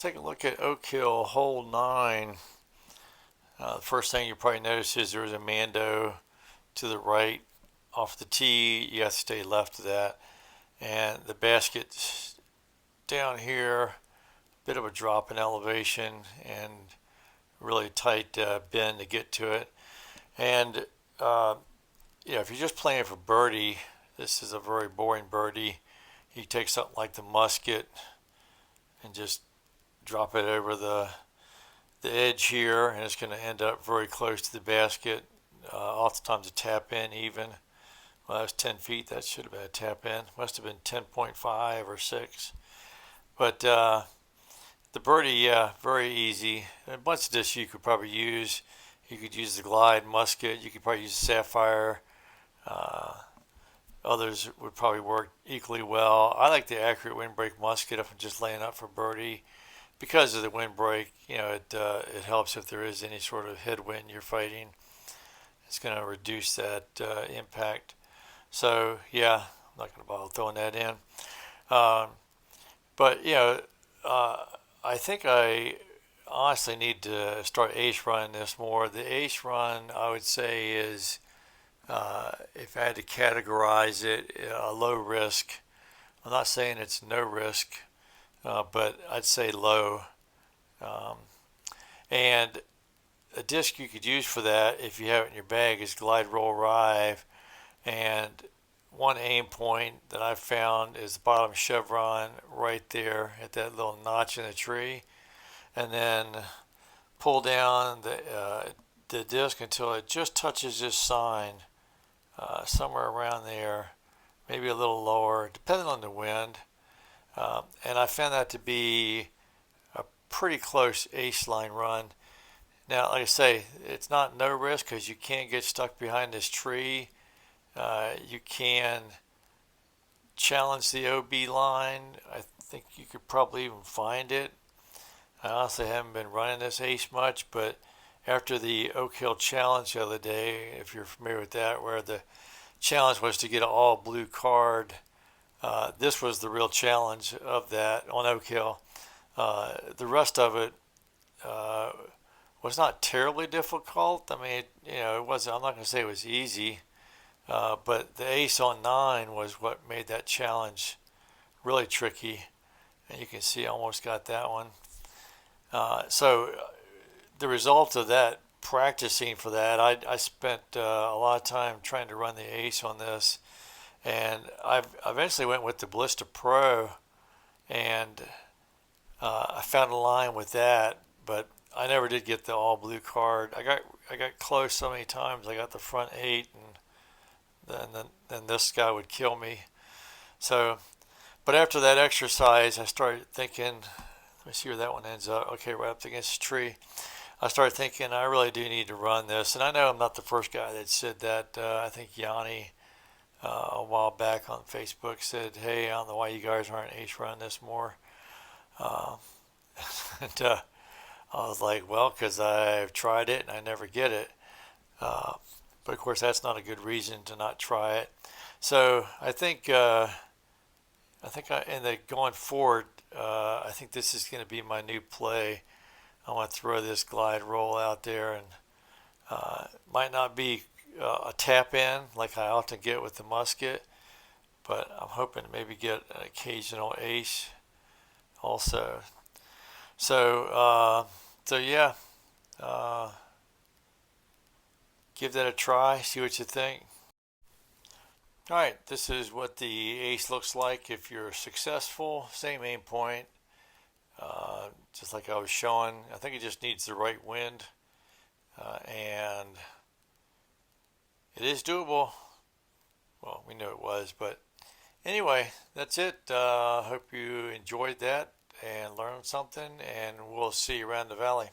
Take a look at Oak Hill hole 9. The first thing you probably notice is there's a Mando to the right off the tee. You have to stay left of that. And the basket's down here, a bit of a drop in elevation and really tight bend to get to it. And if you're just playing for birdie, this is a very boring birdie. You take something like the musket and just drop it over the edge here, and it's going to end up very close to the basket. Oftentimes a tap in even. Well, that was 10 feet. That should have been a tap in. Must have been 10.5 or 6. But the birdie, yeah, very easy. A bunch of this you could probably use. You could use the Glide musket. You could probably use the Sapphire. Uh, Others would probably work equally well. I like the Accurate Windbreak musket if I'm just laying up for birdie because of the windbreak. It helps if there is any sort of headwind you're fighting. It's going to reduce that impact. So yeah, I'm not going to bother throwing that in. Um, but I think I honestly need to start ace running this more. The ace run, I would say, is if I had to categorize it, a low risk. I'm not saying it's no risk, but I'd say low. Um, and a disc you could use for that, if you have it in your bag, is Glide Roll Rive. And one aim point that I've found is the bottom chevron right there at that little notch in the tree. And then pull down the disc until it just touches this sign, somewhere around there, maybe a little lower, depending on the wind. And I found that to be a pretty close ace line run. Now, like I say, it's not no risk because you can't get stuck behind this tree. You can challenge the OB line. I think you could probably even find it. I honestly haven't been running this ace much, but after the Oak Hill Challenge the other day, if you're familiar with that, where the challenge was to get an all blue card, this was the real challenge of that on Oak Hill. The rest of it uh, was not terribly difficult. I mean, it wasn't. I'm not going to say it was easy, but the ace on 9 was what made that challenge really tricky. And you can see I almost got that one. So the result of that practicing for that, I spent a lot of time trying to run the ace on this, and I eventually went with the Ballista Pro, and I found a line with that, but I never did get the all blue card. I got close so many times. I got the front 8, and then this guy would kill me. So, but after that exercise, I started thinking, let me see where that one ends up. Okay, right up against the tree. I started thinking I really do need to run this, and I know I'm not the first guy that said that. I think Yanni a while back on Facebook said, "Hey, I don't know why you guys aren't ace running this more." Uh, and I was like, "Well, because I've tried it and I never get it." Uh, but of course, that's not a good reason to not try it. So in the going forward, I think this is going to be my new play. I want to throw this Glide Roll out there, and might not be a tap in like I often get with the musket, but I'm hoping to maybe get an occasional ace also. So yeah, uh, give that a try, see what you think. All right, this is what the ace looks like if you're successful. Same aim point, just like I was showing. I think it just needs the right wind, and it is doable. Well, we knew it was, but anyway, that's it. Hope you enjoyed that and learned something, and we'll see you around the valley.